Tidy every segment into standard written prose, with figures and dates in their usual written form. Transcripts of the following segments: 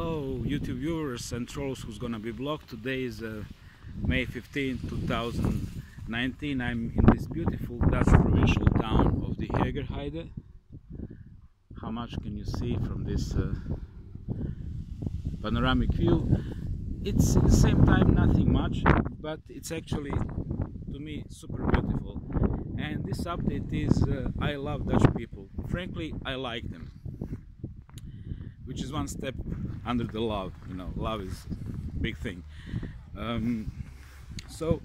Hello YouTube viewers and trolls who's gonna be blocked. Today is May 15, 2019. I'm in this beautiful Dutch provincial town of the Hegerheide. How much can you see from this panoramic view? It's at the same time nothing much, but it's actually, to me, super beautiful. And this update is I love Dutch people. Frankly, I like them, which is one step under the love. You know, love is a big thing. So,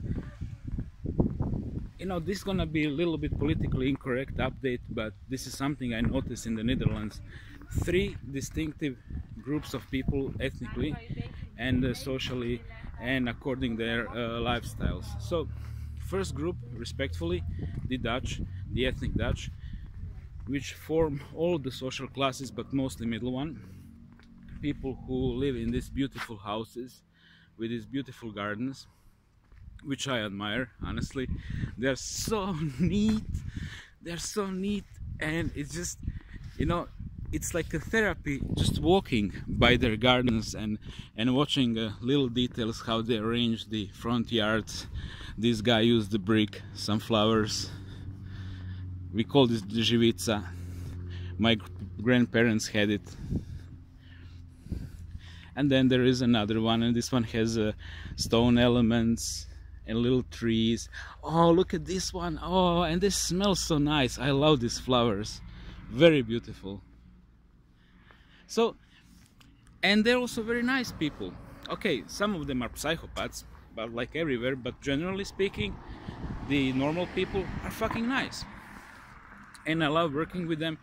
you know, this is gonna be a little bit politically incorrect update, but this is something I noticed in the Netherlands. Three distinctive groups of people, ethnically and socially, and according their lifestyles. So, first group, respectfully, the Dutch, the ethnic Dutch, which form all the social classes, but mostly middle one. People who live in these beautiful houses with these beautiful gardens, which I admire, honestly. They're so neat, and it's just, you know, it's like a therapy just walking by their gardens and watching little details, how they arrange the front yards. This guy used the brick, some flowers. We call this the živica. My grandparents had it. And then there is another one, and this one has stone elements and little trees. Oh, look at this one. Oh, and this smells so nice. I love these flowers. Very beautiful. So, and they're also very nice people. Okay, some of them are psychopaths, but like everywhere, but generally speaking, the normal people are fucking nice. And I love working with them.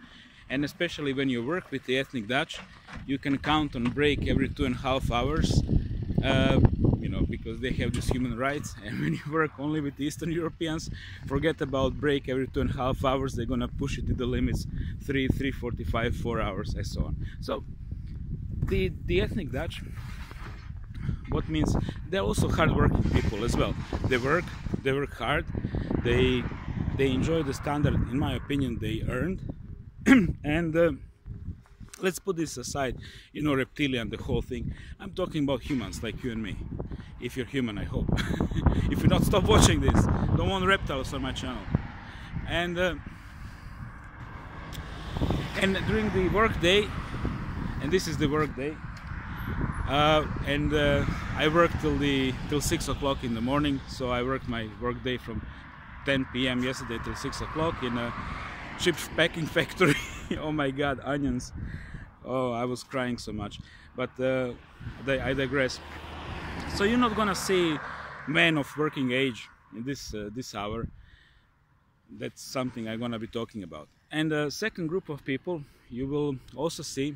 And especially when you work with the ethnic Dutch, you can count on break every 2.5 hours, you know, because they have these human rights. And when you work only with the Eastern Europeans, forget about break every 2.5 hours. They're gonna push it to the limits, 3:45, 4 hours, and so on. So the ethnic Dutch, what means they're also hard-working people as well. They work hard. They enjoy the standard, in my opinion, they earned. And let's put this aside, you know, reptilian, the whole thing. I'm talking about humans like you and me. If you're human, I hope. If you're not, stop watching this. Don't want reptiles on my channel. And during the work day, and this is the work day, I work till 6 o'clock in the morning. So I worked my work day from 10 p.m. yesterday till 6 o'clock in a chip packing factory. Oh my god, onions. Oh, I was crying so much, but I digress. So you're not gonna see men of working age in this hour. That's something I'm gonna be talking about. And the second group of people, you will also see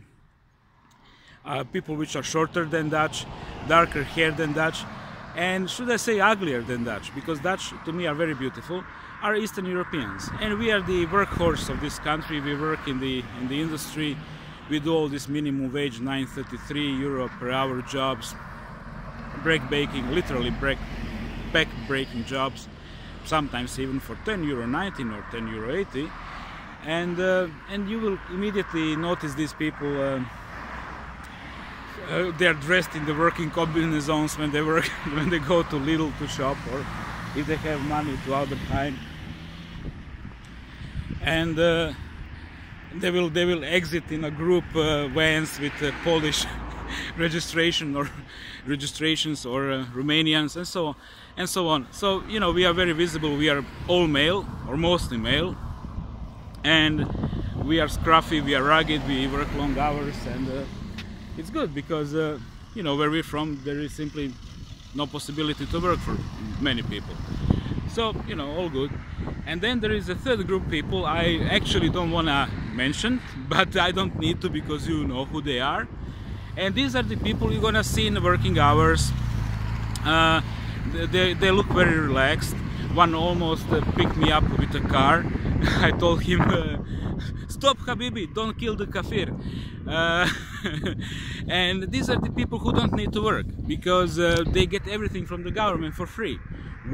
people which are shorter than Dutch, darker hair than Dutch, and should I say uglier than Dutch, because Dutch to me are very beautiful, are Eastern Europeans. And we are the workhorse of this country. We work in the industry. We do all this minimum wage, 9.33 euro per hour jobs, break baking, literally back breaking jobs, sometimes even for 10.19 or 10.80. And you will immediately notice these people. They're dressed in the working combinaisons when they work, when they go to Lidl to shop, or if they have money to Albert Heijn. And they will exit in a group vans with Polish registrations or Romanians and so on. So you know, we are very visible. We are all male or mostly male, and we are scruffy. We are rugged. We work long hours, and it's good because you know, where we're from, there is simply no possibility to work for many people. So, you know, all good. And then there is a third group of people I actually don't want to mention, but I don't need to, because you know who they are. And these are the people you're gonna see in the working hours. They look very relaxed. One almost picked me up with a car. I told him, stop Habibi, don't kill the kafir. And these are the people who don't need to work, because they get everything from the government for free.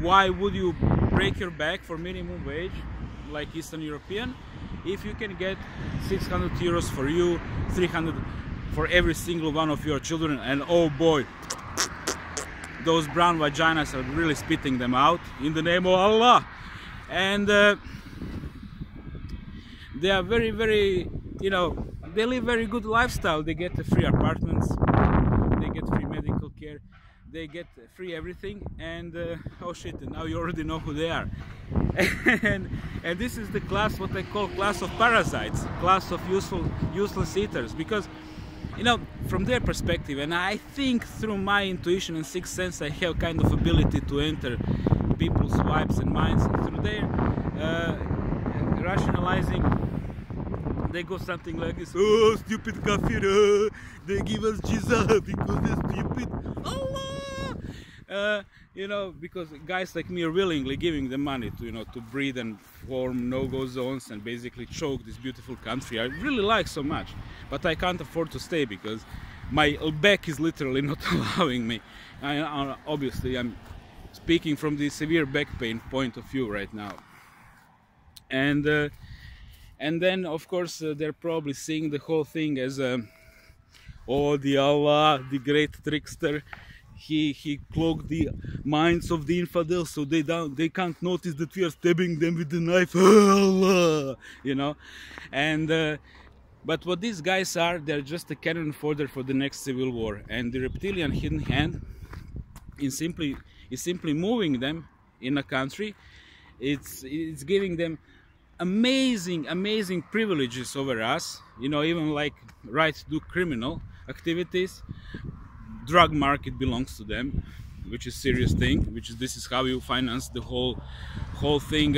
Why would you break your back for minimum wage like Eastern European if you can get 600 euros for you, 300 for every single one of your children, and oh boy, those brown vaginas are really spitting them out in the name of Allah. And they are very, very, you know, they live very good lifestyle. They get free apartments, they get free medical care, they get free everything. And oh shit, now you already know who they are. and this is the class, what I call class of parasites, class of useless eaters, because, you know, from their perspective, and I think through my intuition and sixth sense, I have kind of ability to enter people's vibes and minds. Through their rationalizing, they go something like this: oh, stupid kafir, they give us jizah because they're stupid. Allah! You know, because guys like me are willingly giving them money to, you know, to breed and form no-go zones and basically choke this beautiful country I really like so much. But I can't afford to stay because my back is literally not allowing me. Obviously, I'm speaking from the severe back pain point of view right now. And then, of course, they're probably seeing the whole thing as oh, the Allah, the great trickster. He cloaked the minds of the infidels so they can't notice that we are stabbing them with the knife. Allah, you know. And but what these guys are, they're just a cannon fodder for the next civil war. And the reptilian hidden hand is simply moving them in a country. It's giving them amazing privileges over us, you know, even like right to do criminal activities. Drug market belongs to them, which is serious thing, this is how you finance the whole thing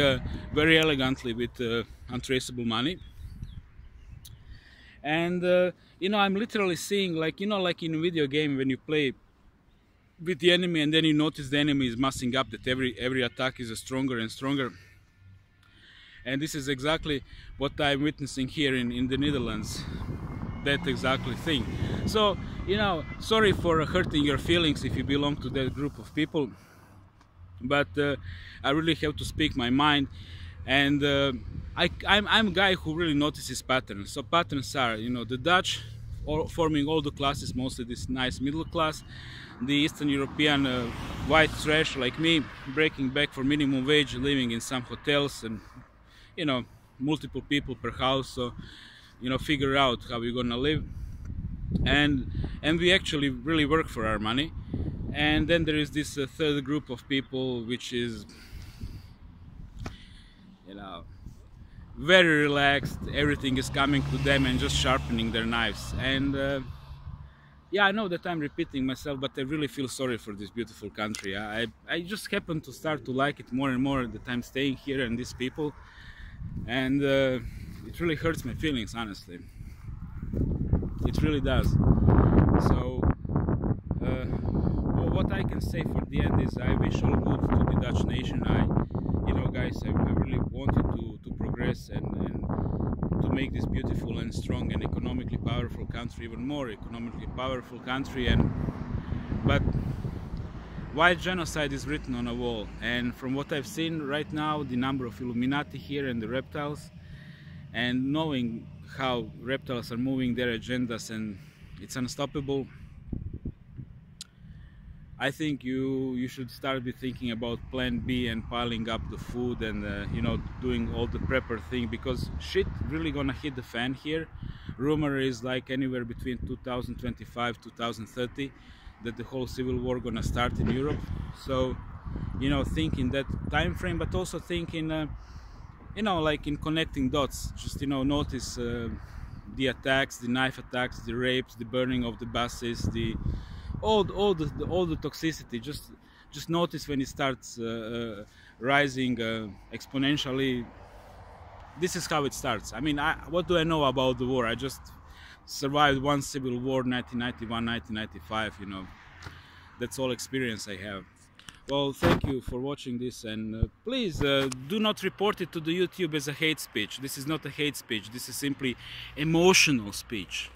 very elegantly with untraceable money. And you know, I'm literally seeing, like, you know, like in a video game when you play with the enemy and then you notice the enemy is massing up, that every attack is stronger and stronger. And this is exactly what I'm witnessing here in the Netherlands, that exactly thing. So, you know, sorry for hurting your feelings if you belong to that group of people, but I really have to speak my mind. And I'm a guy who really notices patterns. So patterns are, you know, the Dutch forming all the classes, mostly this nice middle class, the Eastern European white trash like me, breaking back for minimum wage, living in some hotels, and, you know, multiple people per house. So, you know, figure out how we're gonna live, and we actually really work for our money. And then there is this third group of people, which is, you know, very relaxed, everything is coming to them and just sharpening their knives. And yeah, I know that I'm repeating myself, but I really feel sorry for this beautiful country. I just happen to start to like it more and more that I'm staying here and these people, and it really hurts my feelings, honestly. It really does. So well, what I can say for the end is I wish all good to the Dutch nation. You know, guys, I really wanted to progress and to make this beautiful and strong and economically powerful country even more economically powerful country. But white genocide is written on a wall, and from what I've seen right now, the number of Illuminati here and the reptiles, and knowing how reptiles are moving their agendas and it's unstoppable, I think you should start be thinking about plan B and piling up the food and you know, doing all the prepper thing, because shit really gonna hit the fan here. Rumor is like anywhere between 2025 2030 that the whole civil war gonna start in Europe. So, you know, think in that time frame, but also think in you know, like in connecting dots. Just, you know, notice the attacks, the knife attacks, the rapes, the burning of the buses, all the toxicity. Just notice when it starts rising exponentially. This is how it starts. I mean, what do I know about the war? I just survived one civil war, 1991, 1995. You know, that's all experience I have. Well, thank you for watching this, and please do not report it to the YouTube as a hate speech. This is not a hate speech. This is simply emotional speech.